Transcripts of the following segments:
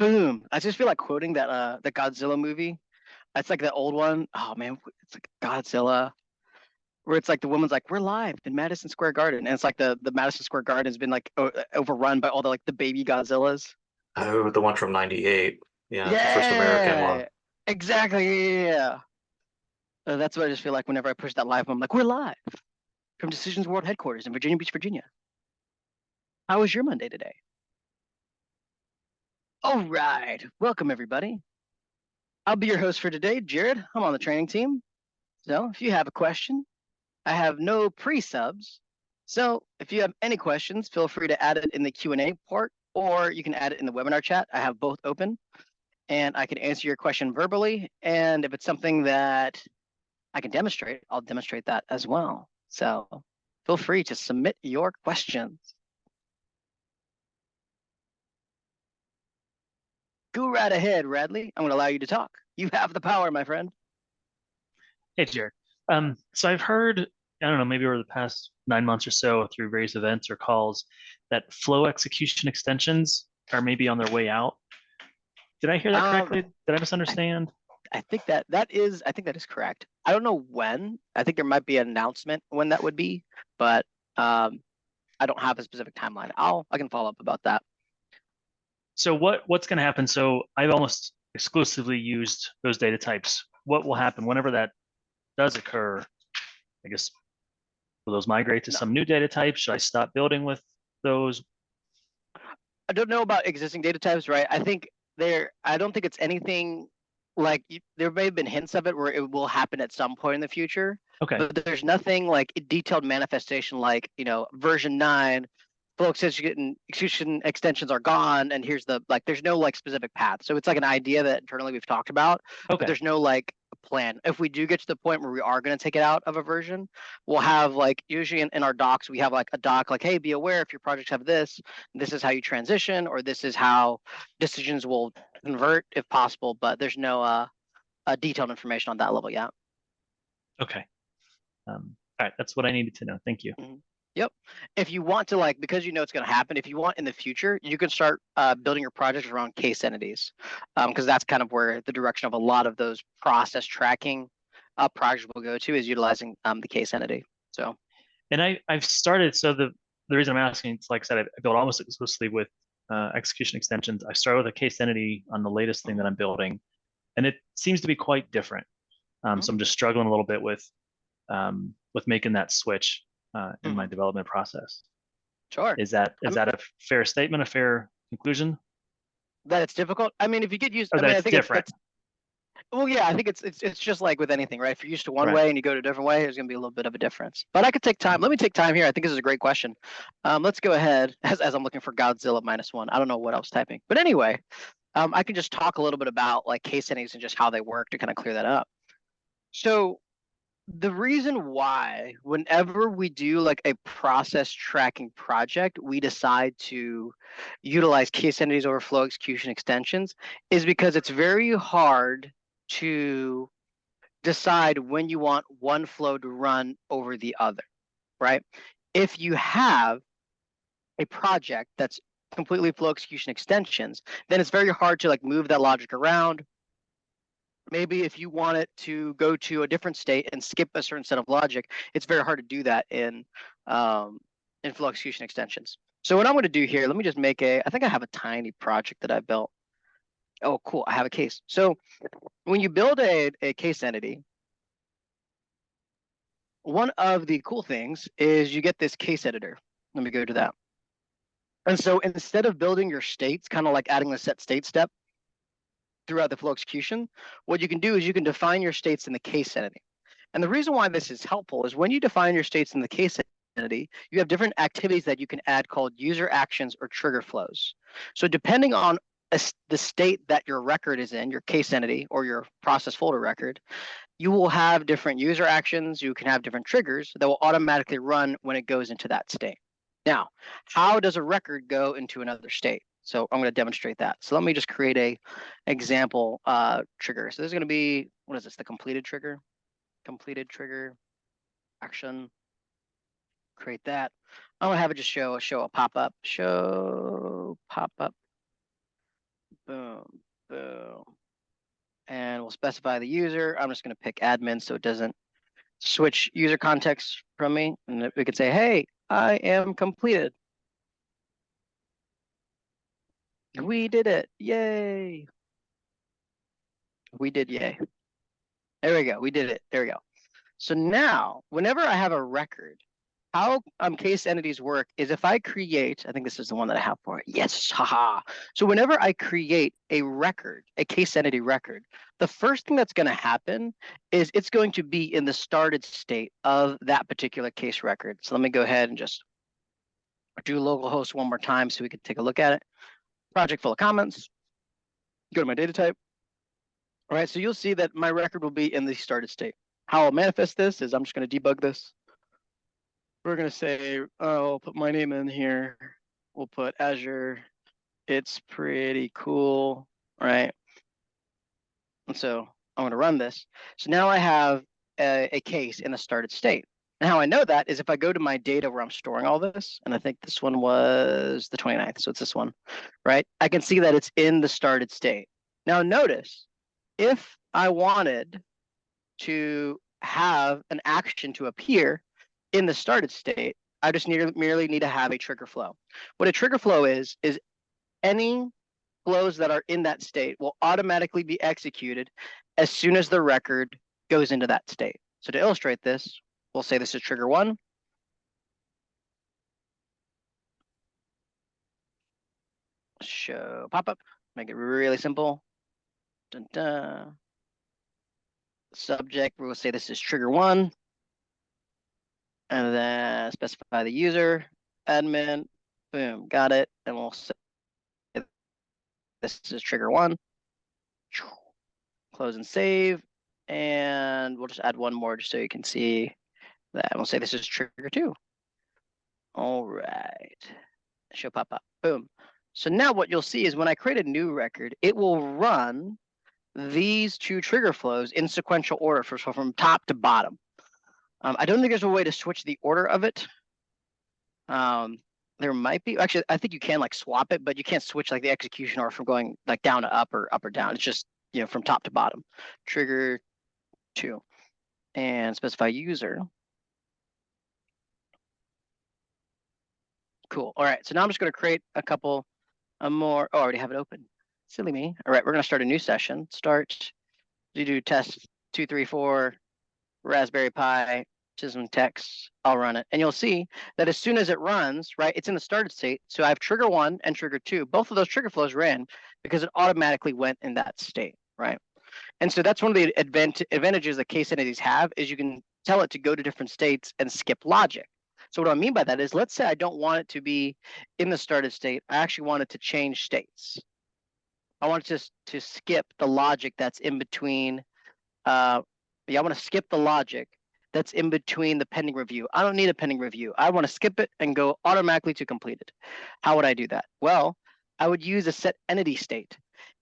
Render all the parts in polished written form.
Boom. I just feel like quoting that the Godzilla movie. It's like the old one. Oh man, it's like Godzilla, where it's like the woman's like, "We're live in Madison Square Garden," and it's like the Madison Square Garden has been like overrun by all the like the baby Godzillas. Oh, the one from '98. Yeah, the first American one. Yeah, exactly. Yeah. That's what I just feel like whenever I push that live. I'm like, "We're live from Decisions World headquarters in Virginia Beach, Virginia. How was your Monday today?" All right, welcome everybody. I'll be your host for today, Jared. I'm on the training team. So if you have a question, I have no pre-subs. So if you have any questions, feel free to add it in the Q&A part, or you can add it in the webinar chat. I have both open, and I can answer your question verbally. And if it's something that I can demonstrate, I'll demonstrate that as well. So feel free to submit your questions. Go right ahead, Radley. I'm going to allow you to talk. You have the power, my friend. Hey, Jared. So I've heard, I don't know, maybe over the past 9 months or so through various events or calls that flow execution extensions are maybe on their way out. Did I hear that correctly? Did I misunderstand? I think that is correct. I don't know when. I think there might be an announcement when that would be, but I don't have a specific timeline. I can follow up about that. So what's going to happen? So I've almost exclusively used those data types. What will happen whenever that does occur? I guess will those migrate to No, some new data type? Should I stop building with those? I don't know about existing data types, right? I don't think it's anything like there may have been hints of it where it will happen at some point in the future, Okay. but there's nothing like a detailed manifestation like, version 9 flow execution extensions are gone and here's the like there's no like specific path. So it's like an idea that internally we've talked about, but Okay. there's no like plan. If we do get to the point where we are going to take it out of a version, we'll have like usually in our docs we have like a doc like, hey, be aware if your projects have this is how you transition, or this is how decisions will convert if possible, but there's no detailed information on that level yet. Okay. All right, that's what I needed to know. Thank you. Mm-hmm. Yep. If you want to like, because you know it's going to happen, if you want in the future, you can start building your projects around case entities, because that's kind of where the direction of a lot of those process tracking projects will go to is utilizing the case entity. So. And I've started. So the reason I'm asking, it's like I said, I built almost exclusively with execution extensions. I started with a case entity on the latest thing that I'm building, and it seems to be quite different. So I'm just struggling a little bit with making that switch in my development process. Sure. Is that a fair statement, a fair conclusion? That it's difficult. I mean, if you get used, Or I that mean, I it's think different. well, yeah, I think it's just like with anything, right? If you're used to one Right. way and you go to a different way, there's going to be a little bit of a difference. But I could take time. Let me take time here. I think this is a great question. Let's go ahead as I'm looking for Godzilla -1. I don't know what I was typing, but anyway, I can just talk a little bit about like case entities and just how they work to kind of clear that up. So the reason why whenever we do like a process tracking project, we decide to utilize case entities over flow execution extensions is because it's very hard to decide when you want one flow to run over the other, right? If you have a project that's completely flow execution extensions, then it's very hard to like move that logic around. Maybe if you want it to go to a different state and skip a certain set of logic, it's very hard to do that in flow execution extensions. So what I'm going to do here, let me just make I think I have a tiny project that I built. Oh, cool. I have a case. So when you build a case entity, one of the cool things is you get this case editor. Let me go to that. And so instead of building your states, kind of like adding the set state step throughout the flow execution, what you can do is you can define your states in the case entity. And the reason why this is helpful is when you define your states in the case entity, you have different activities that you can add called user actions or trigger flows. So depending on the state that your record is in, your case entity or your process folder record, you will have different user actions. You can have different triggers that will automatically run when it goes into that state. Now, how does a record go into another state? So I'm going to demonstrate that. So let me just create a example trigger. So this is going to be, what is this, the completed trigger? Completed trigger action. Create that. I'm going to have it just show a pop-up. Show pop-up. Boom. Boom. And we'll specify the user. I'm just going to pick admin so it doesn't switch user context from me. And we could say, hey, I am completed. We did it. Yay. We did yay. There we go. We did it. There we go. So now, whenever I have a record, how case entities work is if I create, I think this is the one that I have for it. Yes, haha. So whenever I create a record, a case entity record, the first thing that's going to happen is it's going to be in the started state of that particular case record. So let me go ahead and just do localhost one more time so we can take a look at it. Project full of comments. Go to my data type. All right, so you'll see that my record will be in the started state. How I'll manifest this is I'm just going to debug this. We're going to say, I'll put my name in here. We'll put Azure. It's pretty cool, right? And so I'm going to run this. So now I have a case in a started state. And how I know that is if I go to my data where I'm storing all this, and I think this one was the 29th, so it's this one, right? I can see that it's in the started state. Now notice, if I wanted to have an action to appear in the started state, I just merely need to have a trigger flow. What a trigger flow is any flows that are in that state will automatically be executed as soon as the record goes into that state. So to illustrate this, we'll say this is trigger 1. Show pop-up, make it really simple. Dun, dun. Subject, we'll say this is trigger 1. And then specify the user, admin, boom, got it. And we'll say this is trigger 1. Close and save. And we'll just add one more just so you can see that. We'll say this is trigger 2. All right. Show pop up. Boom. So now what you'll see is when I create a new record, it will run these two trigger flows in sequential order from top to bottom. I don't think there's a way to switch the order of it. There might be. Actually, I think you can like swap it, but you can't switch like the execution order from going like down to up or down. It's just, you know, from top to bottom. Trigger 2 and specify user. Cool. All right. So now I'm just going to create a couple more. Oh, I already have it open. Silly me. All right. We're going to start a new session. Start. You do test 2, 3, 4. Raspberry Pi, Chisholm text, I'll run it. And you'll see that as soon as it runs, right, it's in the started state. So I have trigger 1 and trigger 2. Both of those trigger flows ran because it automatically went in that state, right? And so that's one of the advantages that case entities have is you can tell it to go to different states and skip logic. So what I mean by that is, let's say I don't want it to be in the started state. I actually want it to change states. I want it to skip the logic that's in between I want to skip the logic that's in between the pending review. I don't need a pending review. I want to skip it and go automatically to completed. How would I do that? Well, I would use a set entity state.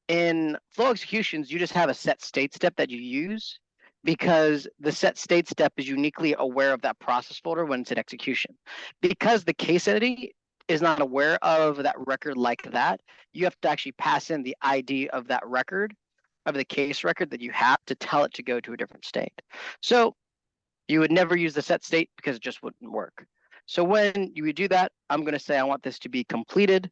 In flow executions, you just have a set state step that you use because the set state step is uniquely aware of that process folder when it's in execution. Because the case entity is not aware of that record like that, you have to actually pass in the ID of that record, of the case record that you have to tell it to go to a different state. So you would never use the set state because it just wouldn't work. So when you do that, I'm going to say I want this to be completed.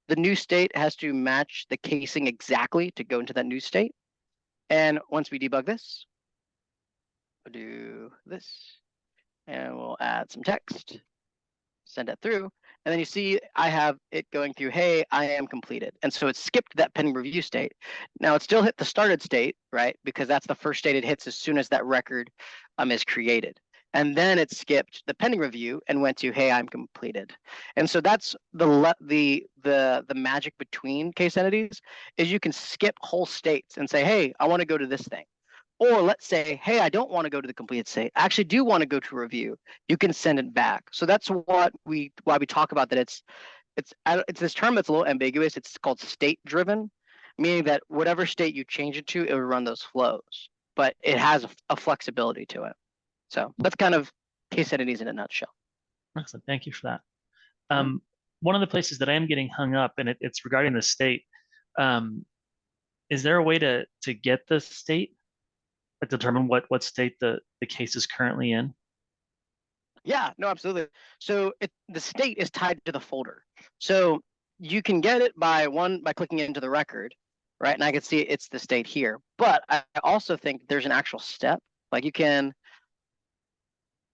The new state has to match the casing exactly to go into that new state. And once we debug this, we'll do this, and we'll add some text, send it through. And then you see I have it going through, hey, I am completed. And so it skipped that pending review state. Now it still hit the started state, right? Because that's the first state it hits as soon as that record is created. And then it skipped the pending review and went to, hey, I'm completed. And so that's the magic between case entities is you can skip whole states and say, hey, I want to go to this thing. Or let's say, hey, I don't want to go to the completed state. I actually do want to go to review. You can send it back. So that's why we talk about that. It's this term that's a little ambiguous. It's called state driven, meaning that whatever state you change it to, it will run those flows. But it has a flexibility to it. So that's kind of case entities in a nutshell. Excellent. Thank you for that. One of the places that I am getting hung up, and it's regarding the state. is there a way to get the state, like determine what state the case is currently in? Yeah, no, absolutely. So the state is tied to the folder. So you can get it by clicking into the record, right? And I can see it's the state here. But I also think there's an actual step. Like you can,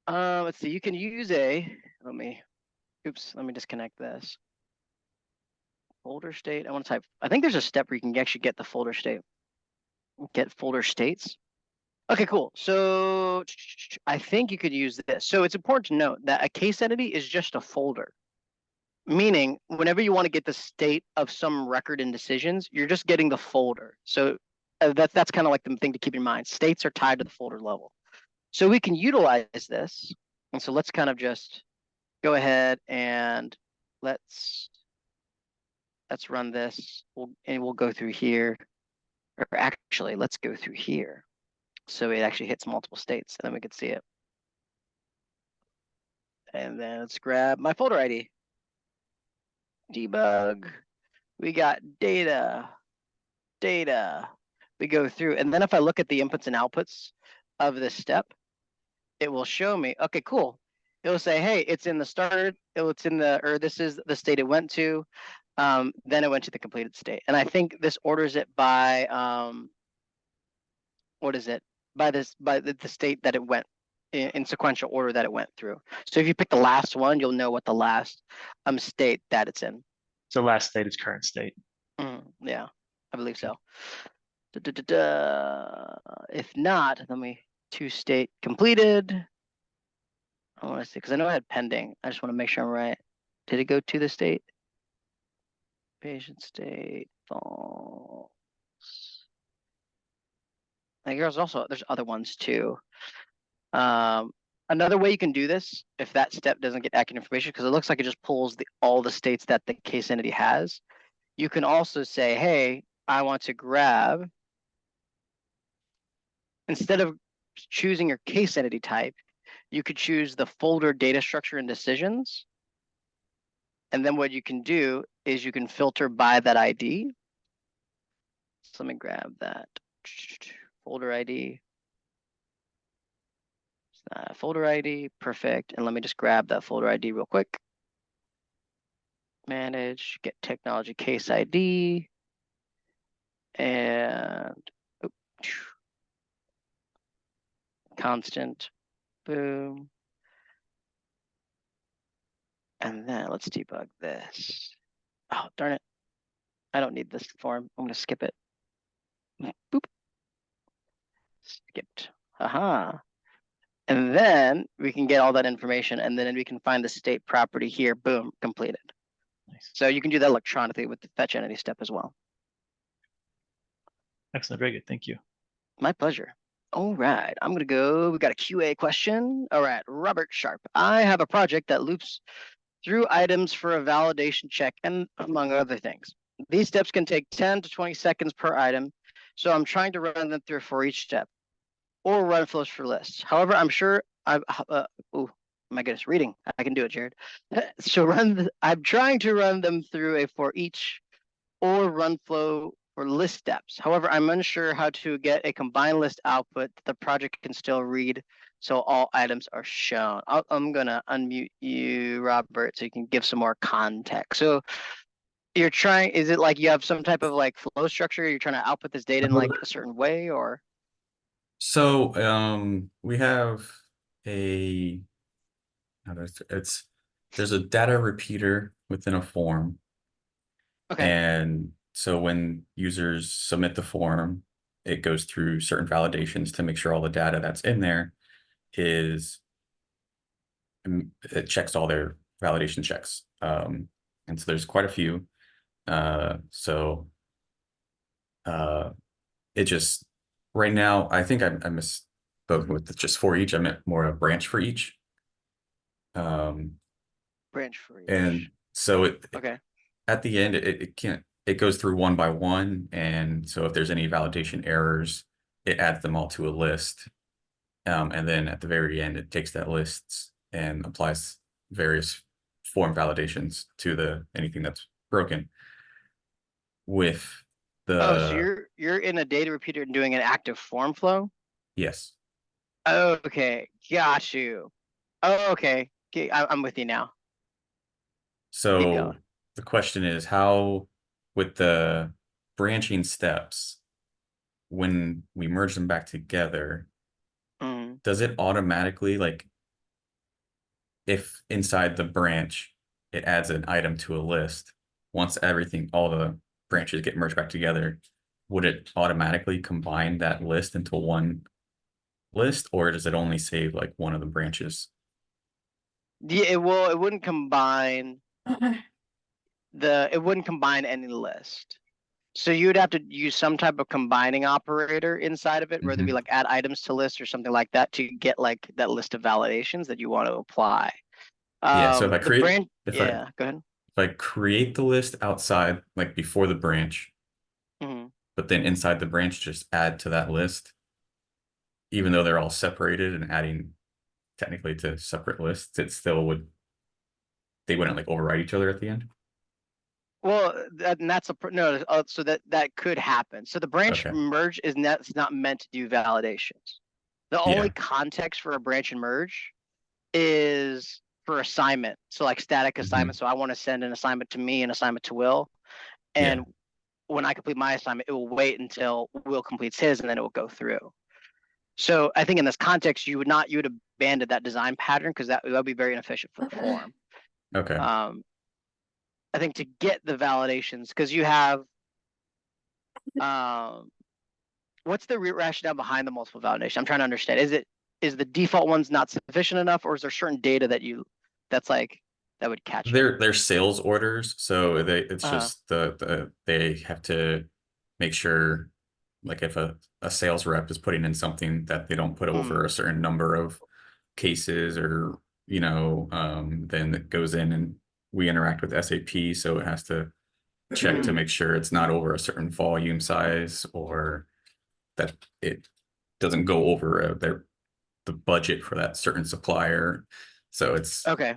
let's see, you can use let me disconnect this. Folder state. I want to type. I think there's a step where you can actually get the folder state. Get folder states. Okay, cool. So I think you could use this. So it's important to note that a case entity is just a folder, meaning whenever you want to get the state of some record and decisions, you're just getting the folder. So that's kind of like the thing to keep in mind. States are tied to the folder level. So we can utilize this. And so let's kind of just go ahead and let's run this. We'll go through here. Or actually, let's go through here. So it actually hits multiple states, and then we can see it. And then let's grab my folder ID. Debug. We got data. We go through, and then if I look at the inputs and outputs of this step, it will show me, okay, cool. It will say, hey, it's in the started, this is the state it went to. Then it went to the completed state. And I think this orders it by, what is it? By the state that it went in sequential order that it went through. So if you pick the last one, you'll know what the last state that it's in. So last state is current state. Yeah, I believe so. If not, let me state completed. I want to see, because I know I had pending. I just want to make sure I'm right. Did it go to the state? Patient state, false. Like there's other ones too. Another way you can do this, if that step doesn't get accurate information, because it looks like it just pulls all the states that the case entity has, you can also say, hey, I want to grab, instead of choosing your case entity type, you could choose the folder data structure and decisions. And then what you can do is you can filter by that ID. So let me grab that folder ID. Folder ID, perfect. And let me just grab that folder ID real quick. Manage, get technology case ID. And constant, boom. And then let's debug this. Oh, darn it. I don't need this form. I'm going to skip it. Boop. Skipped. Aha. And then we can get all that information, and then we can find the state property here. Boom, completed. Nice. So you can do that electronically with the fetch entity step as well. Excellent. Very good. Thank you. My pleasure. All right, I'm going to go. We got a QA question. All right, Robert Sharp. I have a project that loops through items for a validation check, and among other things. These steps can take 10 to 20 seconds per item, so I'm trying to run them through for each step, or run flows for lists. However, I'm sure oh my goodness, reading. I can do it, Jared. So I'm trying to run them through a for each or run flow for list steps. However, I'm unsure how to get a combined list output that the project can still read, so all items are shown. I'm gonna unmute you, Robert, so you can give some more context. So you're trying, is it like you have some type of like flow structure? You're trying to output this data in like a certain way, or? So we have there's a data repeater within a form. Okay. And so when users submit the form, it goes through certain validations to make sure all the data that's in there it checks all their validation checks. And so there's quite a few. It just right now, I think I misspoke with just for each. I meant more a branch for each. Branch for each. And so okay. At the end, it goes through one by one. And so if there's any validation errors, it adds them all to a list. And then at the very end, it takes that list and applies various form validations to anything that's broken. With Oh, so you're in a data repeater and doing an active form flow? Yes. Okay, got you. Oh, okay. Okay, I'm with you now. Keep So going. the question is how, with the branching steps, when we merge them back together, Mm. does it automatically, like, if inside the branch it adds an item to a list, once all the branches get merged back together, would it automatically combine that list into one list, or does it only save like one of the branches? Yeah, it wouldn't combine it wouldn't combine any list. So you'd have to use some type of combining operator inside of it, whether it be Mhm. like add items to list or something like that to get like that list of validations that you want to apply. Yeah, so The branch, if I yeah, go ahead. if I create the list outside, like before the branch, Mhm. but then inside the branch just add to that list, even though they're all separated and adding technically to separate lists, it still would, they wouldn't like override each other at the end. Well, and that's no. So that could happen. So the branch Okay. merge is not meant to do validations. The only Yeah. context for a branch and merge is for assignment. So like static Mhm. assignment. So I want to send an assignment to me, an assignment to Will, Yeah. and when I complete my assignment, it will wait until Will completes his, and then it will go through. So I think in this context, you would abandon that design pattern because that would be very inefficient for form. Okay. I think to get the validations, because you have um, what's the rationale behind the multiple validation? I'm trying to understand. Is the default ones not sufficient enough, or is there certain data that's like that would catch it? They're sales orders, so it's Uh, just they have to make sure, like, if a sales rep is putting in something, that they don't put over a certain number of cases, or then it goes in and we interact with SAP, so it has to check to make sure it's not over a certain volume size, or that it doesn't go over the budget for that certain supplier. So okay.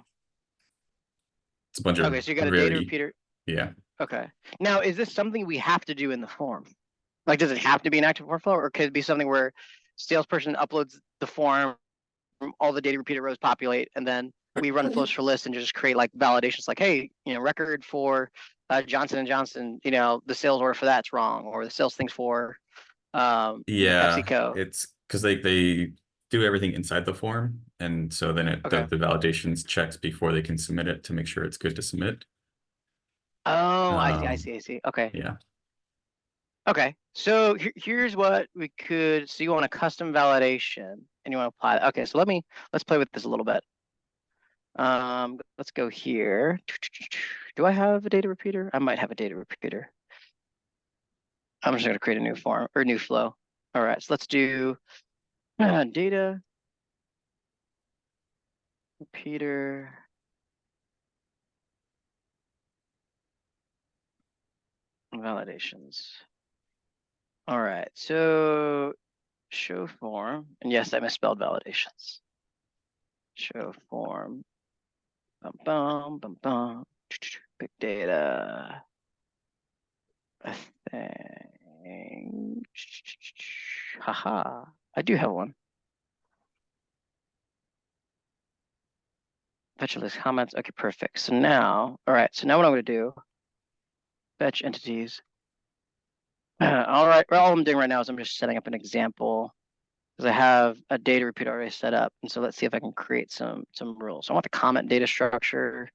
it's a bunch of Okay. So you got a data really, repeater. yeah. Okay. Now, is this something we have to do in the form? Like, does it have to be an active workflow, or could it be something where salesperson uploads the form, all the data repeater rows populate, and then we run flows for lists and just create like validations, like, hey, record for Johnson and Johnson, the sales order for that's wrong, or the sales things for Yeah, PepsiCo. it's because they do everything inside the form, and so then Okay. the validations checks before they can submit it to make sure it's good to submit. Oh, I see, I Um, see, I see. Okay. yeah. Okay. So here's what we could. So you want a custom validation, and you want to apply that. Okay. So let's play with this a little bit. Let's go here. Do I have a data repeater? I might have a data repeater. I'm just going to create a new form or new flow. All right, so let's do data repeater. Validations. All right, so show form, and yes, I misspelled validations. Show form. Bum bum bum bum. Big data. A thing. Haha. I do have one. Fetch list comments. Okay, perfect. So now, all right. So now what I'm going to do, fetch entities. All right. Well, all I'm doing right now is I'm just setting up an example because I have a data repeater already set up. And so let's see if I can create some rules. So I want the comment data structure.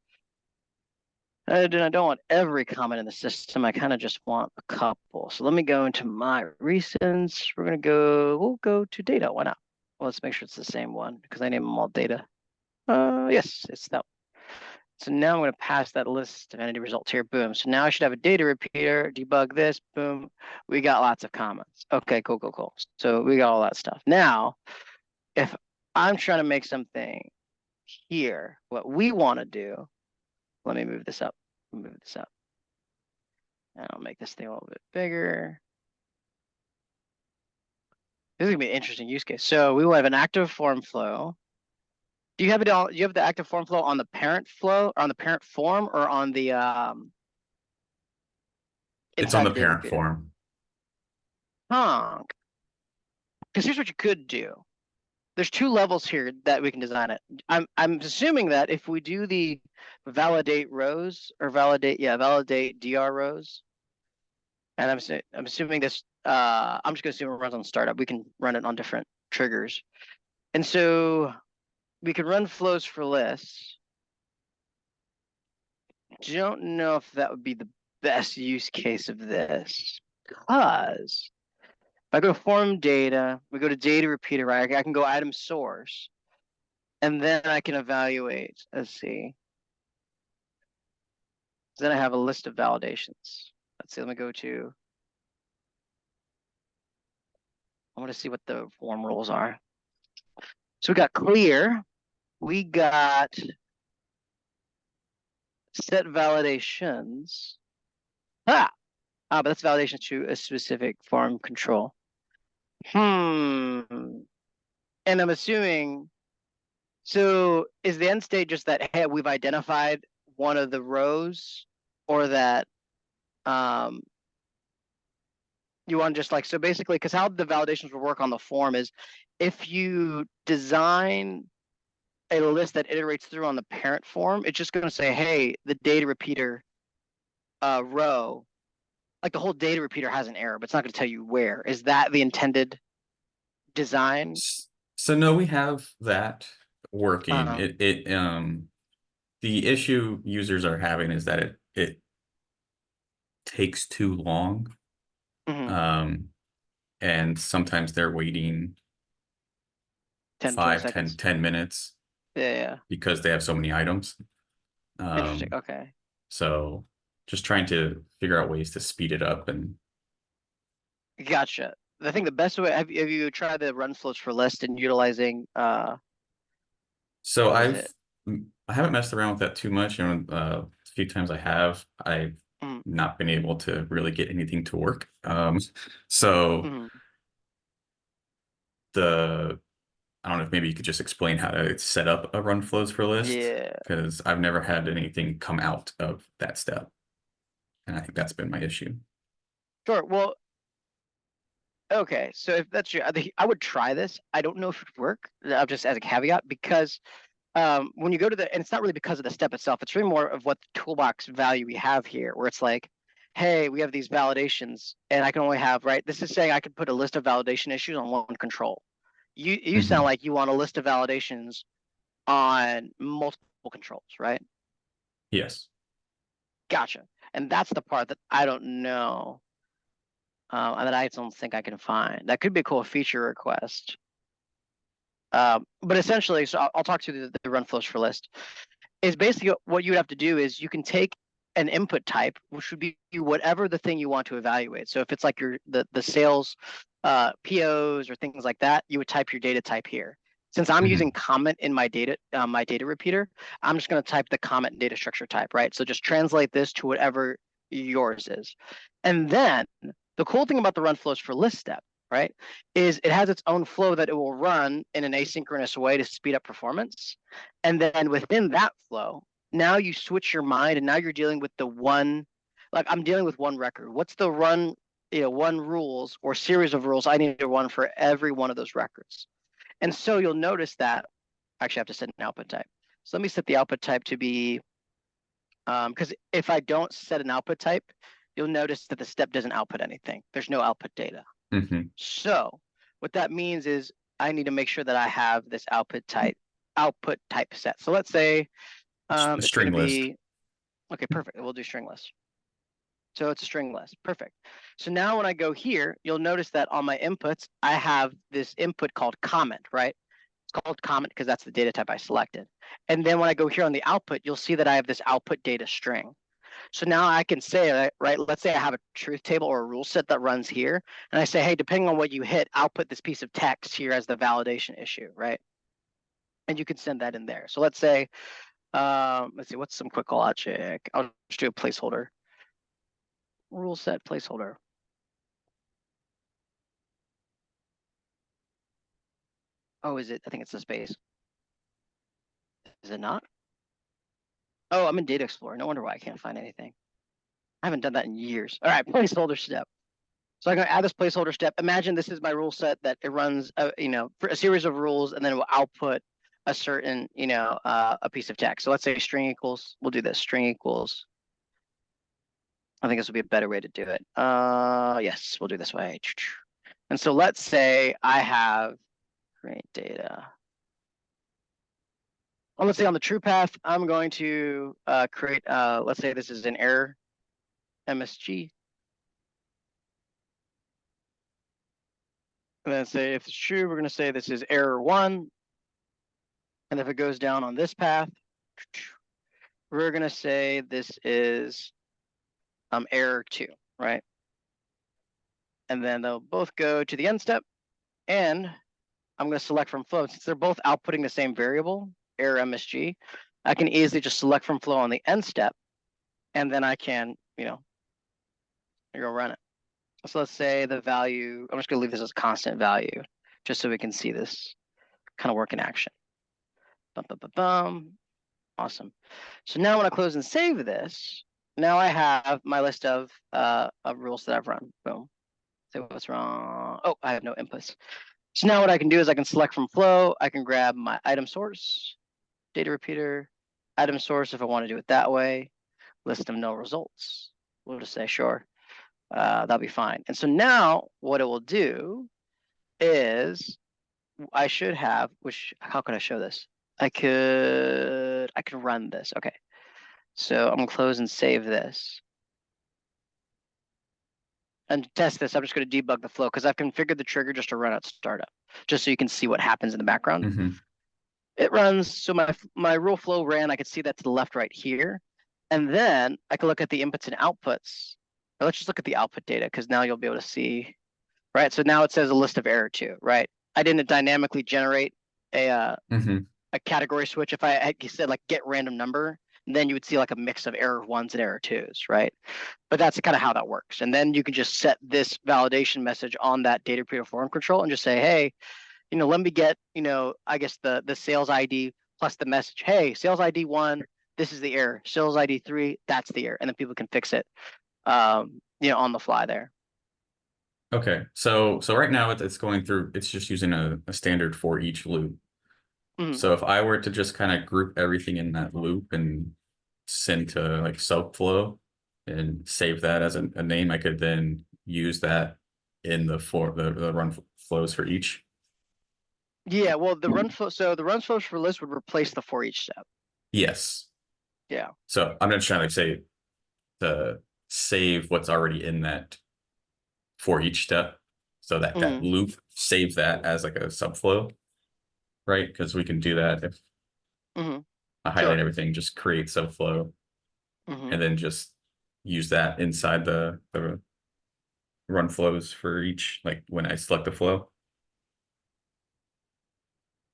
I don't want every comment in the system. I kind of just want a couple. So let me go into my recents. We'll go to data. Why not? Well, let's make sure it's the same one because I name them all data. Yes, it's that. So now I'm going to pass that list of entity results here. Boom. So now I should have a data repeater, debug this. Boom. We got lots of comments. Okay, cool, cool, cool. So we got all that stuff. Now, if I'm trying to make something here, what we want to do, let me move this up. Move this up. And I'll make this thing a little bit bigger. This is going to be an interesting use case. So we will have an active form flow. Do you have it all? You have the active form flow on the parent flow, or on the parent form, or on the It's on inside the the data parent repeater? form. honk. Because here's what you could do. There's two levels here that we can design it. I'm assuming that if we do the validate rows or validate dr rows, and I'm assuming this. I'm just gonna assume it runs on startup. We can run it on different triggers, and so we can run flows for lists. Don't know if that would be the best use case of this, because if I go to form data, we go to data repeater, right? I can go item source, and then I can evaluate. Let's see. Then I have a list of validations. Let's see, let me go to, I want to see what the form rules are. So we got clear, we got set validations. But that's validation to a specific form control. And I'm assuming, so is the end state just that, hey, we've identified one of the rows, or that you want just like, so basically, because how the validations will work on the form is if you design a list that iterates through on the parent form, it's just going to say, hey, the data repeater row, like the whole data repeater has an error, but it's not going to tell you where. Is that the intended design? So no, we have that working. Uh-huh. The issue users are having is that it takes too long. Mhm. And sometimes they're waiting 10, 20 5, 10, seconds. 10 minutes Yeah. because they have so many items. Interesting. Okay. So just trying to figure out ways to speed it up. And Gotcha. I think the best way, have you tried the run flows for list and utilizing so what is I haven't messed around with that too much. A few times I've Mhm. not been able to really get anything to work. So Mhm. I don't know if maybe you could just explain how to set up a run flows for list, Yeah. because I've never had anything come out of that step. And I think that's been my issue. Sure. Well, okay. So if that's true, I would try this. I don't know if it would work. Just as a caveat, because when you go to and it's not really because of the step itself, it's really more of what the toolbox value we have here, where it's like, hey, we have these validations, and I can only have, right? This is saying I could put a list of validation issues on one control. You sound like you want a list of validations on multiple controls, right? Yes. Gotcha. And that's the part that I don't know, that I don't think I can find. That could be a cool feature request. But essentially, so I'll talk to the run flows for list. Is basically what you would have to do is you can take an input type, which would be whatever the thing you want to evaluate. So if it's like the sales POs or things like that, you would type your data type here. Since I'm using comment in my data repeater, I'm just going to type the comment data structure type, right? So just translate this to whatever yours is. And then the cool thing about the run flows for list step, right, is it has its own flow that it will run in an asynchronous way to speed up performance. And then within that flow, now you switch your mind and now you're dealing with the one, like I'm dealing with one record. What's the run, one rules or series of rules I need to run for every one of those records. And so you'll notice that actually I have to set an output type. So let me set the output type to be, because if I don't set an output type, you'll notice that the step doesn't output anything. There's no output data. So what that means is I need to make sure that I have this output type set. So let's say it's going to be, okay, perfect. We'll do string list. So it's a string list. Perfect. So now when I go here, you'll notice that on my inputs, I have this input called comment, right? It's called comment because that's the data type I selected. And then when I go here on the output, you'll see that I have this output data string. So now I can say, right, let's say I have a truth table or a rule set that runs here. And I say, hey, depending on what you hit, I'll put this piece of text here as the validation issue, right? And you can send that in there. So let's say, let's see, what's some quick logic? I'll just do a placeholder. Rule set placeholder. Oh, is it? I think it's the space. Is it not? Oh, I'm in Data Explorer. No wonder why I can't find anything. I haven't done that in years. All right, placeholder step. So I'm going to add this placeholder step. Imagine this is my rule set that it runs, for a series of rules, and then it will output a certain, a piece of text. So let's say string equals, we'll do this, string equals. I think this would be a better way to do it. Yes, we'll do this way. And so let's say I have create data. Well, let's say on the true path, I'm going to create, let's say this is an error MSG. And then say if it's true, we're going to say this is error 1. And if it goes down on this path, we're going to say this is error 2, right? And then they'll both go to the end step. And I'm going to select from flow. Since they're both outputting the same variable, error MSG, I can easily just select from flow on the end step. And then I can, go run it. So let's say the value, I'm just going to leave this as constant value, just so we can see this kind of work in action. Awesome. So now when I close and save this, now I have my list of rules that I've run. Boom. Say what's wrong. Oh, I have no inputs. So now what I can do is I can select from flow. I can grab my item source, data repeater, item source if I want to do it that way, list of no results. We'll just say sure. That'll be fine. And so now what it will do is I should have, how can I show this? I could run this. Okay. So I'm gonna close and save this. And to test this, I'm just gonna debug the flow because I've configured the trigger just to run at startup, just so you can see what happens in the background. Mm-hmm. It runs, so my rule flow ran, I could see that to the left right here. And then I can look at the inputs and outputs. Or let's just look at the output data because now you'll be able to see, right? So now it says a list of error 2, right? I didn't dynamically generate a category switch. If I had said like get random number, then you would see like a mix of error 1s and error 2s, right? But that's kind of how that works. And then you can just set this validation message on that data repeater form control and just say, hey, let me get, I guess the sales ID plus the message, hey, sales ID 1, this is the error. Sales ID 3, that's the error. And then people can fix it, on the fly there. Okay, so right now it's going through, it's just using a standard for each loop. So if I were to just kind of group everything in that loop and send to like subflow and save that as a name, I could then use that in the run flows for each. Yeah, well, the run flow, so the run flows for list would replace the for each step. Yes. Yeah. So I'm just trying to say to save what's already in that for each step. So that that loop, save that as like a subflow, right? Because we can do that if I highlight everything, just create subflow, and then just use that inside the run flows for each, like when I select the flow.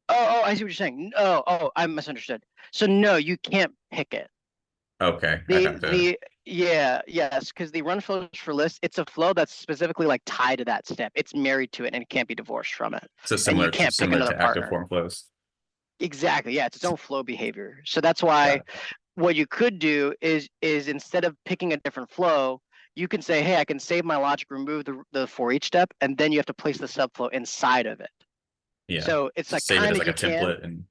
Oh, I see what you're saying. Oh, I misunderstood. So no, you can't pick it. Okay. Yes, because the run flows for list, it's a flow that's specifically like tied to that step. It's married to it and it can't be divorced from it. So similar, and you can't pick similar another to active partner. form flows. Exactly. Yeah, it's its own flow behavior. So that's why what you could do is instead of picking a different flow, you can say, hey, I can save my logic, remove the for each step, and then you have to place the subflow inside of it. Yeah. So it's like save it as like a template and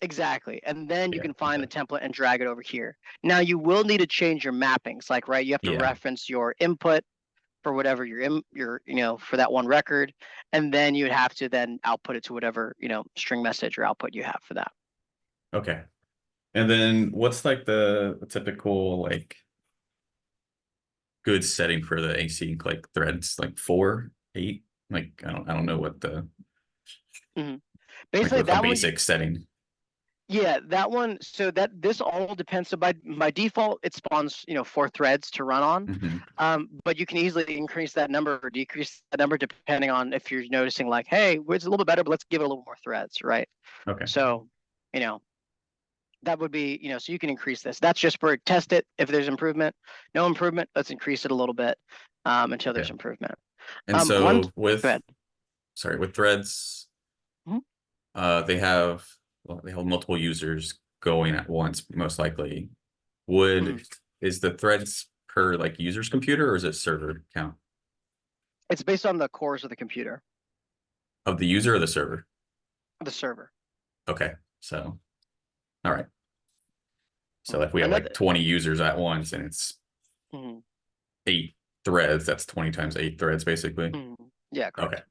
exactly. And then you can find the template and drag it over here. Now you will need to change your mappings, like, right, you have to reference your input for whatever you're for that one record, and then you would have to then output it to whatever, string message or output you have for that. Okay. And then what's like the typical like good setting for the async like threads, like 4, 8? Like I don't know what the basically like that basic one, setting. Yeah, that one. So this all depends. So by default, it spawns 4 threads to run on. But you can easily increase that number or decrease that number depending on if you're noticing like, hey, it's a little bit better, but let's give it a little more threads, right? Okay. So that would be so you can increase this. That's just for test it. If there's improvement, no improvement, let's increase it a little bit until there's improvement. And so with threads, they have multiple users going at once, most likely. Is the threads per like user's computer or is it server count? It's based on the cores of the computer, Of the user or the server? the server. Okay, so, all right. So if we have Another, like 20 users at once and it's mhm, 8 threads, that's 20 times 8 threads, basically. yeah, correct. Okay.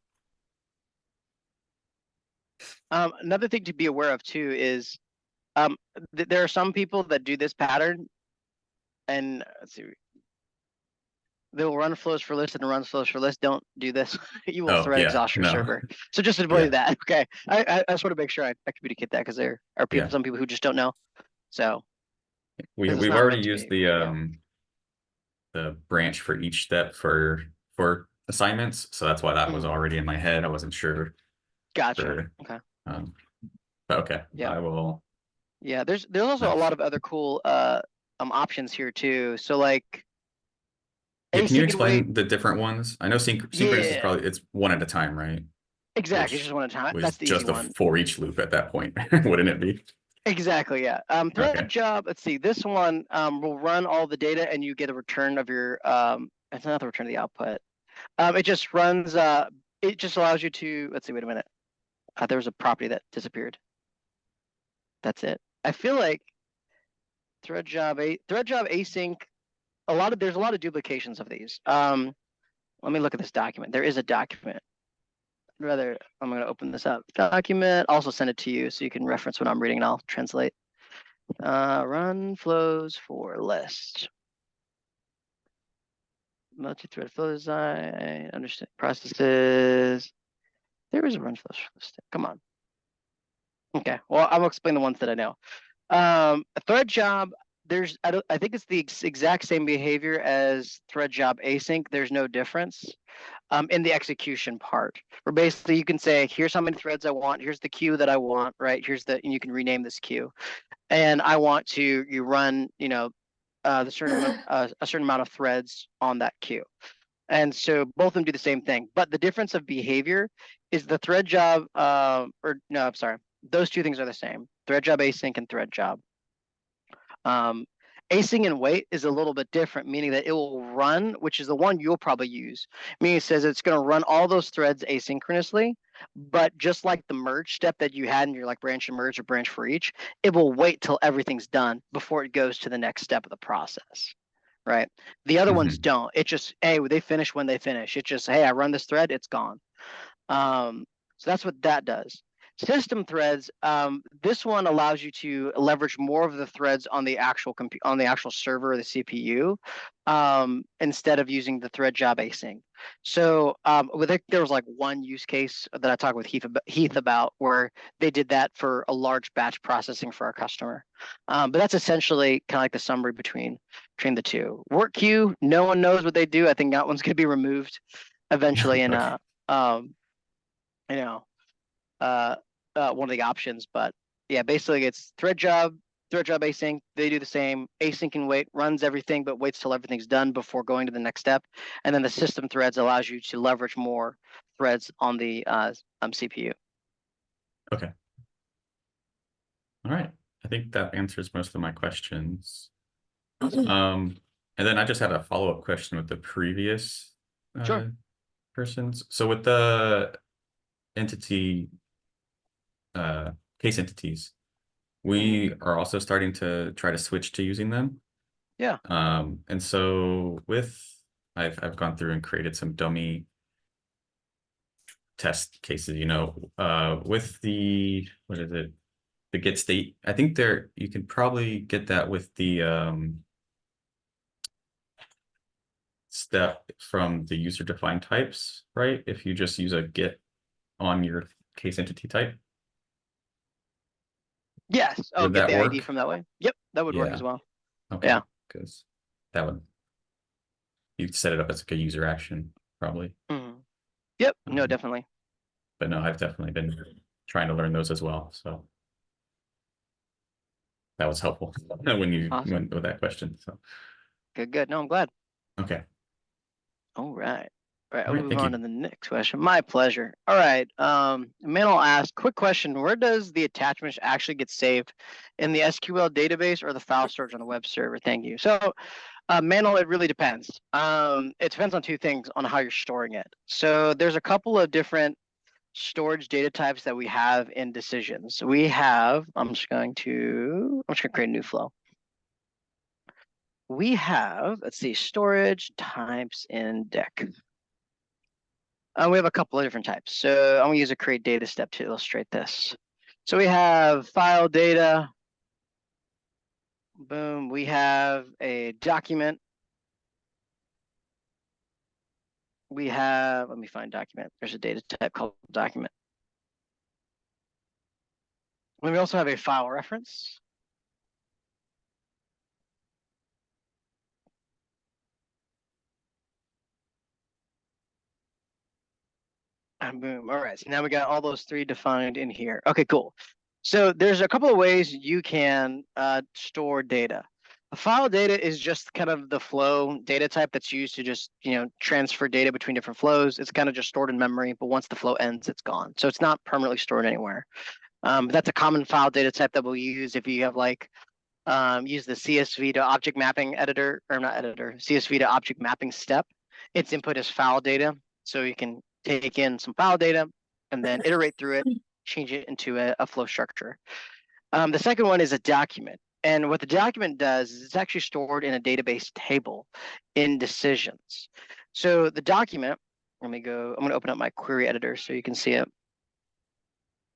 Another thing to be aware of too is there are some people that do this pattern, and let's see, they'll run flows for list and run flows for list. Don't do this. You will Oh, thread yeah, exhaust your no. server. So just avoid Yeah. that. Okay. I just want to make sure I communicate that because there are people, Yeah. some people who just don't know. So this is We've not already meant to used be. Yeah. the branch for each step for assignments, so that's why that was Mhm. already in my head. I wasn't sure Gotcha. for Okay. but okay. Yeah. I will. Yeah. There's also a lot of other cool options here too. So like Yeah, can you async and wait. explain the different ones? I know synchronous is Yeah. probably it's one at a time, right? Exactly. Just Which one at a time. was That's the easy just a one. for each loop at that point, wouldn't it be? Exactly, yeah. Thread Okay. job, let's see, this one will run all the data and you get a return of your, it's not the return of the output. It just runs, it just allows you to, let's see, wait a minute. There was a property that disappeared. That's it. I feel like thread job async, there's a lot of duplications of these. Let me look at this document. There is a document. Rather, I'm going to open this up. Document, also send it to you so you can reference what I'm reading and I'll translate. Run flows for list. Multi-thread flow design, understand processes. There is a run flows for list. Come on. Okay, well, I'm gonna explain the ones that I know. A thread job, I think it's the exact same behavior as thread job async. There's no difference in the execution part. Where basically you can say, here's how many threads I want, here's the queue that I want, right? And you can rename this queue. And I want you run, a certain amount of threads on that queue. And so both of them do the same thing. But the difference of behavior is the thread job, or no, I'm sorry. Those two things are the same. Thread job async and thread job. Async and wait is a little bit different, meaning that it will run, which is the one you'll probably use. Meaning it says it's going to run all those threads asynchronously, but just like the merge step that you had in your like branch and merge or branch for each, it will wait till everything's done before it goes to the next step of the process. Right. The other ones don't. It just, hey, they finish when they finish. It just, hey, I run this thread, it's gone. So that's what that does. System threads, this one allows you to leverage more of the threads on the actual server or the CPU, instead of using the thread job async. So there was like one use case that I talked with Heath about where they did that for a large batch processing for our customer. But that's essentially kind of like the summary between the two. Work queue, no one knows what they do. I think that one's going to be removed eventually in Okay. you know, one of the options. But yeah, basically it's thread job async. They do the same. Async and wait runs everything, but waits till everything's done before going to the next step. And then the system threads allows you to leverage more threads on the CPU. Okay. All right. I think that answers most of my questions. And then I just had a follow-up question with the previous Sure. persons. So with the entity case entities, we are also starting to try to switch to using them. Yeah. And so I've gone through and created some dummy test cases, with the, what is it? The get state. I think you can probably get that with the step from the user defined types, right? If you just use a get on your case entity type. Yes. Oh, Would get that the ID work? from that way. Yep, that would work Yeah. as well. Okay. Yeah. Because that would, you'd set it up as like a user action, probably. Yep. No, definitely. But no, I've definitely been trying to learn those as well. So that was helpful when you Awesome. went with that question. So Good. No, I'm glad. okay. All right. All right, All I'll right, move thank on you. to the next question. My pleasure. All right. Manal asked, quick question. Where does the attachment actually get saved? In the SQL database or the file storage on the web server? Thank you. So Manual, it really depends. It depends on two things on how you're storing it. So there's a couple of different storage data types that we have in decisions. We have, I'm just gonna create a new flow. We have, let's see, storage types in deck. We have a couple of different types. So I'm gonna use a create data step to illustrate this. So we have file data. Boom, we have a document. We have, let me find document. There's a data type called document. And we also have a file reference. And boom, all right, so now we got all those three defined in here. Okay, cool. So there's a couple of ways you can store data. A file data is just kind of the flow data type that's used to just, transfer data between different flows. It's kind of just stored in memory, but once the flow ends, it's gone. So it's not permanently stored anywhere. That's a common file data type that we'll use if you have use the CSV to object mapping editor, or not editor, CSV to object mapping step. Its input is file data. So you can take in some file data and then iterate through it, change it into a flow structure. The second one is a document. And what the document does is it's actually stored in a database table in decisions. So the document, I'm going to open up my query editor so you can see it.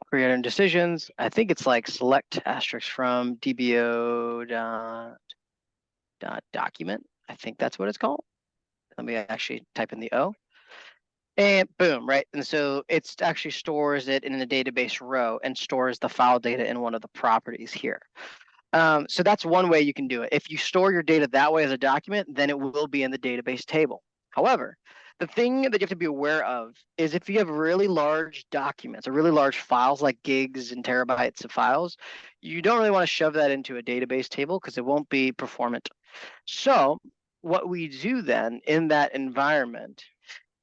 Query editor in decisions. I think it's like select asterisk from DBO dot document. I think that's what it's called. Let me actually type in the O. And boom, right? And so it actually stores it in a database row and stores the file data in one of the properties here. So that's one way you can do it. If you store your data that way as a document, then it will be in the database table. However, the thing that you have to be aware of is if you have really large documents or really large files like gigs and terabytes of files, you don't really want to shove that into a database table because it won't be performant. So what we do then in that environment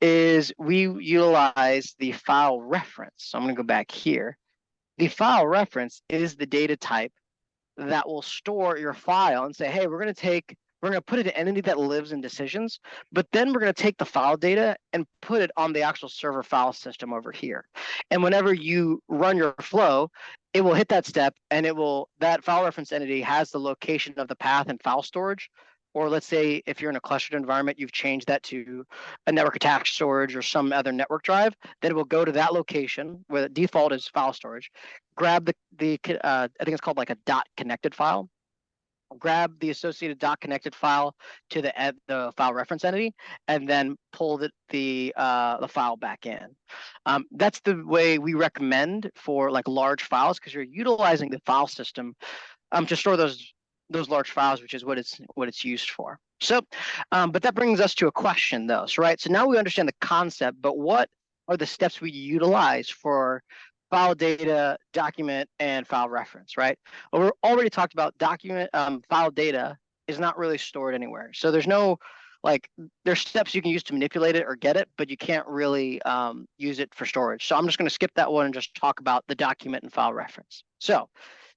is we utilize the file reference. So I'm going to go back here. The file reference is the data type that will store your file and say, hey, we're going to put it in an entity that lives in decisions, but then we're going to take the file data and put it on the actual server file system over here. And whenever you run your flow, it will hit that step and that file reference entity has the location of the path and file storage. Or let's say if you're in a clustered environment, you've changed that to a network attached storage or some other network drive, then it will go to that location where the default is file storage, grab I think it's called like a dot connected file, grab the associated dot connected file to the file reference entity, and then pull the file back in. That's the way we recommend for like large files because you're utilizing the file system to store those large files, which is what it's used for. So, but that brings us to a question though, right? So now we understand the concept, but what are the steps we utilize for file data, document, and file reference, right? Well, we're already talked about document, file data is not really stored anywhere. So there's no, there's steps you can use to manipulate it or get it, but you can't really use it for storage. So I'm just going to skip that one and just talk about the document and file reference. So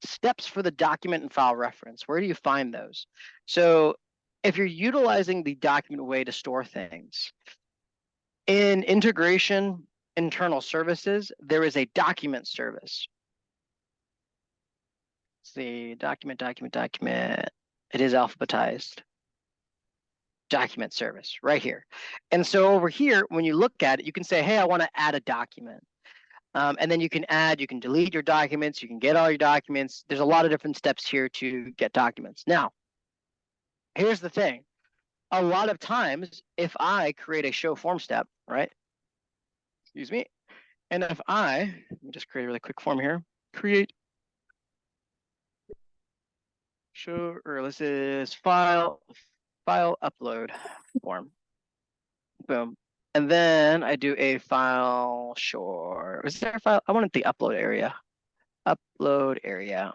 steps for the document and file reference, where do you find those? So if you're utilizing the document way to store things, in integration internal services, there is a document service. Let's see, document. It is alphabetized. Document service right here. And so over here, when you look at it, you can say, hey, I want to add a document. And then you can delete your documents, you can get all your documents. There's a lot of different steps here to get documents. Now, here's the thing. A lot of times, if I create a show form step, right? Excuse me. And if let me just create a really quick form here. Create show, or this is file upload form. Boom. And then I do a file, sure. Is there a file? I wanted the upload area. Upload area.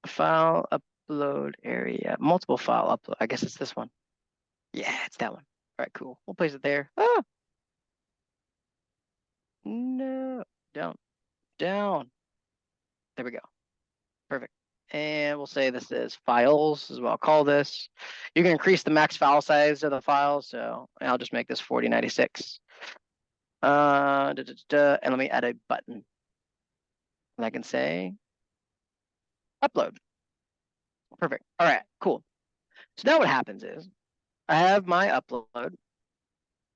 File upload area. Multiple file upload. I guess it's this one. Yeah, it's that one. All right, cool. We'll place it there. Ah! No. Down. There we go. Perfect. And we'll say this is files, is what I'll call this. You can increase the max file size of the file, so I'll just make this 4096. And let me add a button. And I can say upload. Perfect. All right, cool. So now what happens is I have my upload,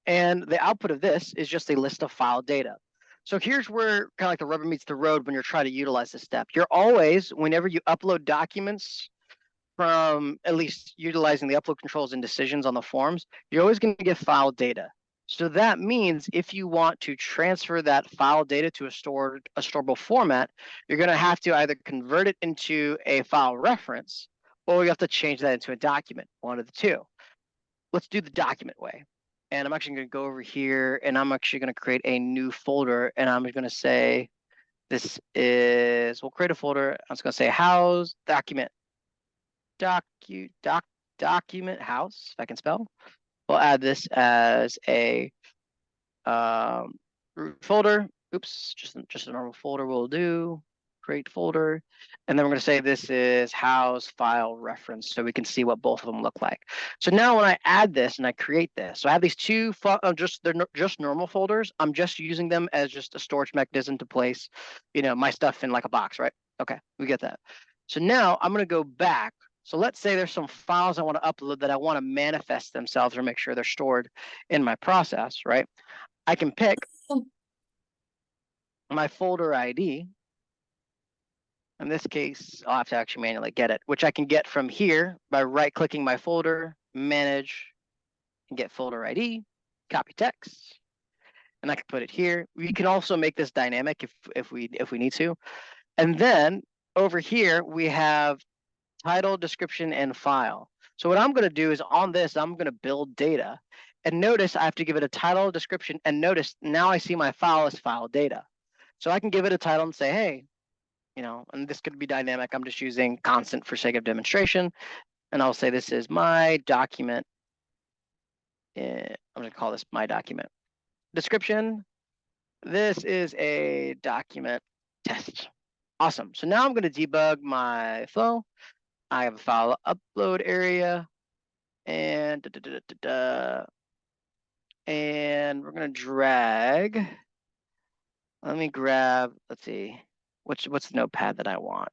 and the output of this is just a list of file data. So here's where kind of like the rubber meets the road when you're trying to utilize this step. You're always, whenever you upload documents from at least utilizing the upload controls and decisions on the forms, you're always going to get file data. So that means if you want to transfer that file data to a storable format, you're going to have to either convert it into a file reference, or you have to change that into a document, one of the two. Let's do the document way. And I'm actually going to go over here, and I'm actually going to create a new folder, and I'm going to say this is, we'll create a folder. I'm just going to say house document document house, if I can spell. We'll add this as a root folder. Oops, just a normal folder will do. Create folder. And then we're going to say this is house file reference, so we can see what both of them look like. So now when I add this and I create this, so I have these two, they're just normal folders. I'm just using them as just a storage mechanism to place, my stuff in like a box, right? Okay, we get that. So now I'm going to go back. So let's say there's some files I want to upload that I want to manifest themselves or make sure they're stored in my process, right? I can pick my folder ID. In this case, I'll have to actually manually get it, which I can get from here by right-clicking my folder, manage, and get folder ID, copy text, and I can put it here. We can also make this dynamic if we need to. And then over here we have title, description, and file. So what I'm going to do is on this, I'm going to build data. And notice I have to give it a title, description, and notice now I see my file as file data. So I can give it a title and say, hey, and this could be dynamic. I'm just using constant for sake of demonstration. And I'll say this is my document. I'm going to call this my document. Description, this is a document test. Awesome. So now I'm going to debug my flow. I have a file upload area, and and we're going to drag. Let me grab, let's see, what's the notepad that I want?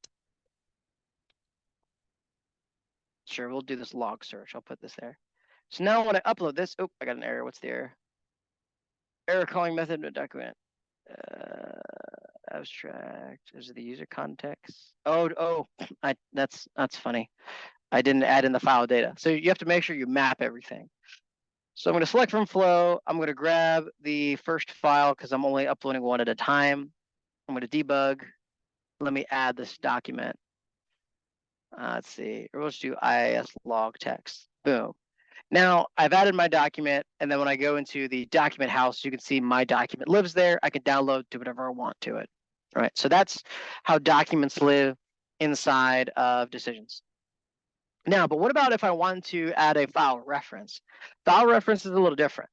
Sure, we'll do this log search. I'll put this there. So now when I upload this, oh, I got an error. What's the error? Error calling method document. Abstract. Is it the user context? Oh, that's funny. I didn't add in the file data. So you have to make sure you map everything. So I'm going to select from flow. I'm going to grab the first file because I'm only uploading one at a time. I'm going to debug. Let me add this document. Let's see. Or let's do IIS log text. Boom. Now I've added my document, and then when I go into the document house, you can see my document lives there. I can download, do whatever I want to it. All right. So that's how documents live inside of decisions. Now, but what about if I want to add a file reference? File reference is a little different.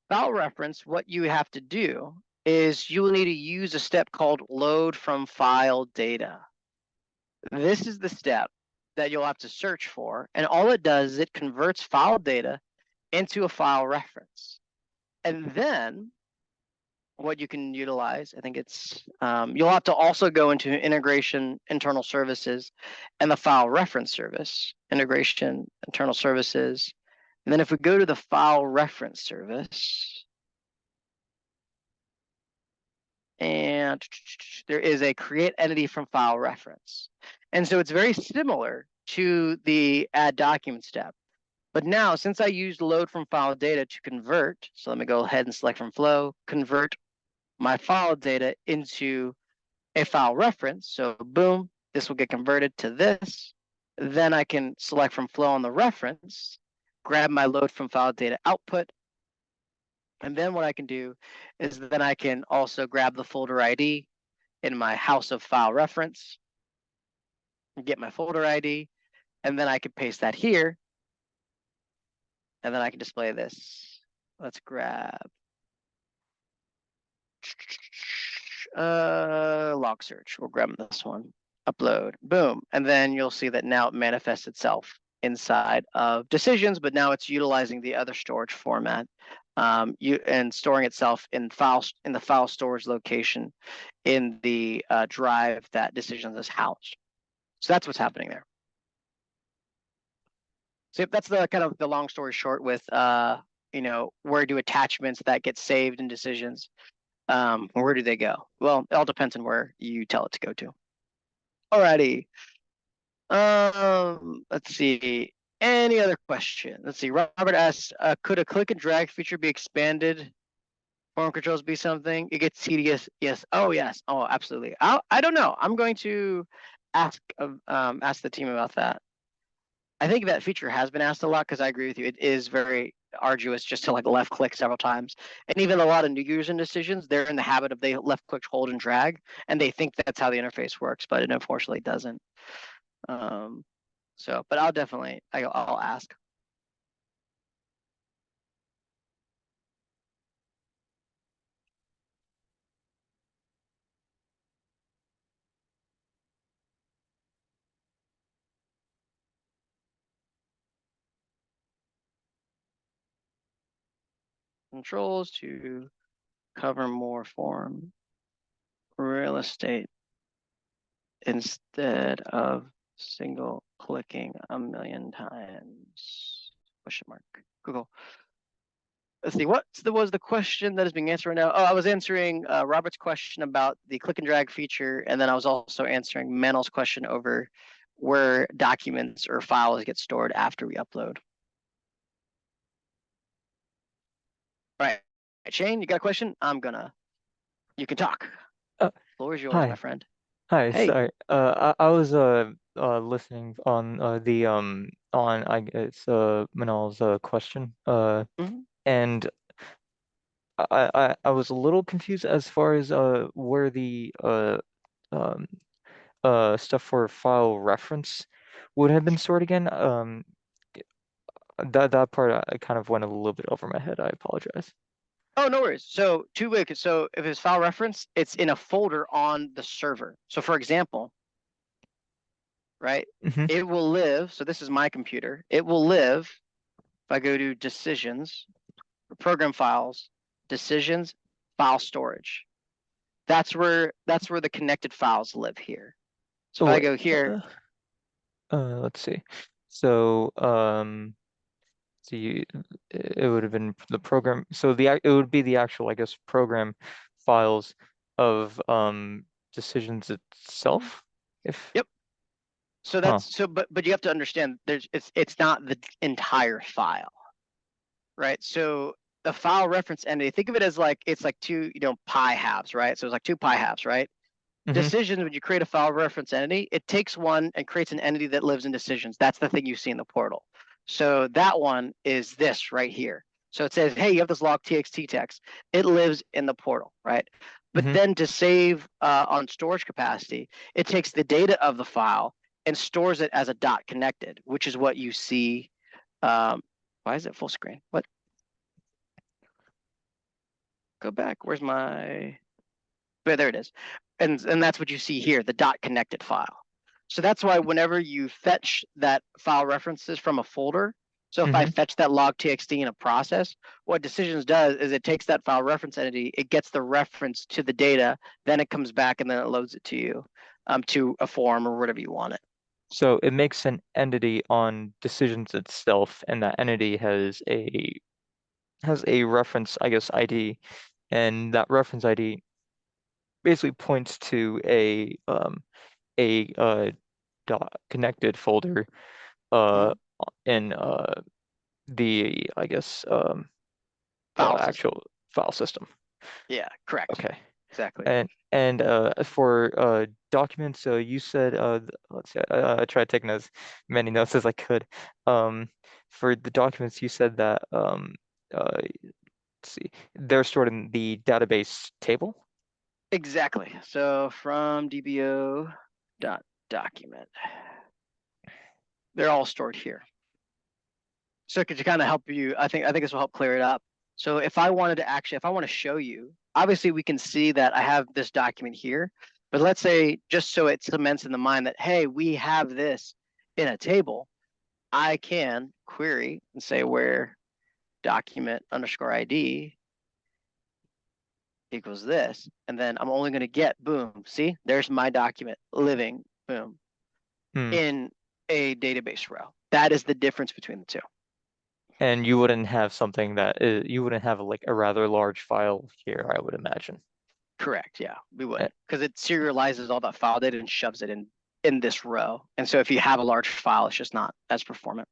File reference, what you have to do is you will need to use a step called load from file data. This is the step that you'll have to search for. And all it does is it converts file data into a file reference. And then what you can utilize, I think it's, you'll have to also go into integration, internal services, and the file reference service, integration, internal services. And then if we go to the file reference service, and there is a create entity from file reference. And so it's very similar to the add document step. But now, since I used load from file data to convert, so let me go ahead and select from flow, convert my file data into a file reference. So boom, this will get converted to this. Then I can select from flow on the reference, grab my load from file data output. And then what I can do is then I can also grab the folder ID in my house of file reference, get my folder ID, and then I can paste that here. And then I can display this. Let's grab log search. We'll grab this one. upload, boom. And then you'll see that now it manifests itself inside of decisions, but now it's utilizing the other storage format and storing itself in the file storage location in the drive that decisions is housed. So that's what's happening there. So that's the kind of the long story short with where do attachments that get saved in decisions, where do they go? Well, it all depends on where you tell it to go to. Alrighty. Let's see. Any other question? Let's see. Robert asks, could a click and drag feature be expanded? Form controls be something? It gets tedious. Yes. Oh, yes. Oh, absolutely. I don't know. I'm going to ask the team about that. I think that feature has been asked a lot because I agree with you. It is very arduous just to like left click several times. And even a lot of new users in decisions, they're in the habit of they left click, hold, and drag, and they think that's how the interface works, but it unfortunately doesn't. But I'll ask. Controls to cover more form real estate instead of single clicking a million times. Question mark. Google. Let's see, what was the question that is being answered right now? Oh, I was answering Robert's question about the click and drag feature, and then I was also answering Manel's question over where documents or files get stored after we upload. All right, Shane, you got a question? You can talk. Floor is yours, Hi. my friend. Hi, Hey. sorry. I was listening on the on I guess Manal's question. Mhm. And I was a little confused as far as where the um stuff for file reference would have been stored again. That part I kind of went a little bit over my head. I apologize. Oh, no worries. So so if it's file reference, it's in a folder on the server. So for example, right, Mm-hmm. it will live. So this is my computer. It will live if I go to decisions, program files, decisions, file storage. That's where the connected files live here. So Oh, if I wait, go here, let's see. So so it would have been the program. So it would be the actual, I guess, program files of decisions itself. If yep. So huh. but you have to understand it's not the entire file, right? So the file reference entity, think of it as like it's like two, pi halves, right? So it's like two pi halves, right? Mm-hmm. Decisions, when you create a file reference entity, it takes one and creates an entity that lives in decisions. That's the thing you see in the portal. So that one is this right here. So it says, hey, you have this log txt text. It lives in the portal, right? But Mm-hmm. then to save on storage capacity, it takes the data of the file and stores it as a dot connected, which is what you see. Why is it full screen? What? Go back. Where's my? But there it is. And that's what you see here, the dot connected file. So that's why whenever you fetch that file references from a folder, so if I Mm-hmm. fetch that log txt in a process, what decisions does is it takes that file reference entity, it gets the reference to the data, then it comes back and then it loads it to you to a form or whatever you want it. So it makes an entity on decisions itself, and that entity has a reference, I guess, ID, and that reference ID basically points to a dot connected folder Mhm. in the, I guess, File system. actual file system. Yeah, correct. Okay. Exactly. And for documents, you said let's see, I tried taking as many notes as I could. For the documents, you said that let's see, they're stored in the database table. Exactly. So from dbo.document, they're all stored here. So to kind of help you, I think this will help clear it up. So if I want to show you, obviously we can see that I have this document here, But let's say, just so it cements in the mind that, hey, we have this in a table, I can query and say where document underscore ID equals this. And then I'm only going to get, boom, see, there's my document living, boom, Hmm. in a database row. That is the difference between the two. And you wouldn't have something that you wouldn't have like a rather large file here, I would imagine. Correct. Yeah, we Eh. would, because it serializes all that file data and shoves it in this row. And so if you have a large file, it's just not as performant.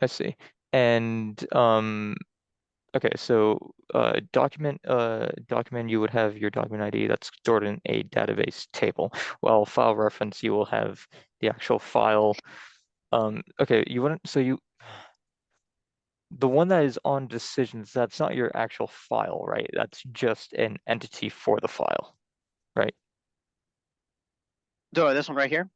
I see. And okay, so document you would have your document ID that's stored in a database table. While file reference you will have the actual file. Okay, you wouldn't the one that is on decisions, that's not your actual file, right? That's just an entity for the file, right? So this one right here.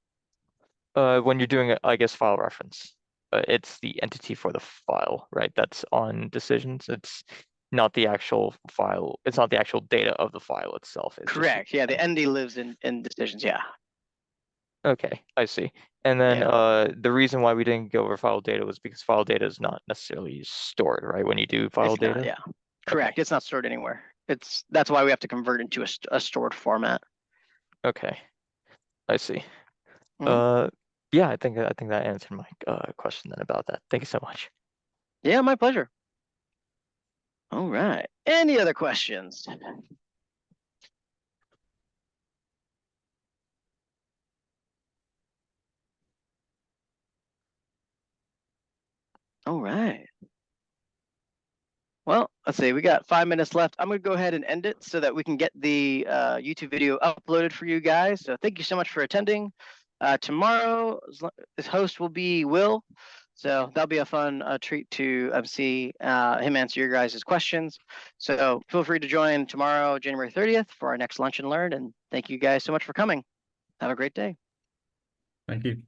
When you're doing it, I guess file reference, it's the entity for the file, right? That's on decisions. It's not the actual file. It's not the actual data of the file itself. It's just Correct. Yeah, the ND lives in decisions. Yeah. okay, I see. And then Yeah. the reason why we didn't go over file data was because file data is not necessarily stored, right? When you do file It's not, data. yeah. Correct. It's not stored anywhere. That's why we have to convert into a stored format. Okay, I see. Mhm. Yeah, I think that answered my question then about that. Thank you so much. Yeah, my pleasure. All right. Any other questions? All right. Well, let's see, we got 5 minutes left. I'm gonna go ahead and end it so that we can get the YouTube video uploaded for you guys. So thank you so much for attending. Tomorrow, this host will be Will. So that'll be a fun treat to see him answer your guys' questions. So feel free to join tomorrow, January 30th, for our next Lunch and Learn. And thank you guys so much for coming. Have a great day. Thank you.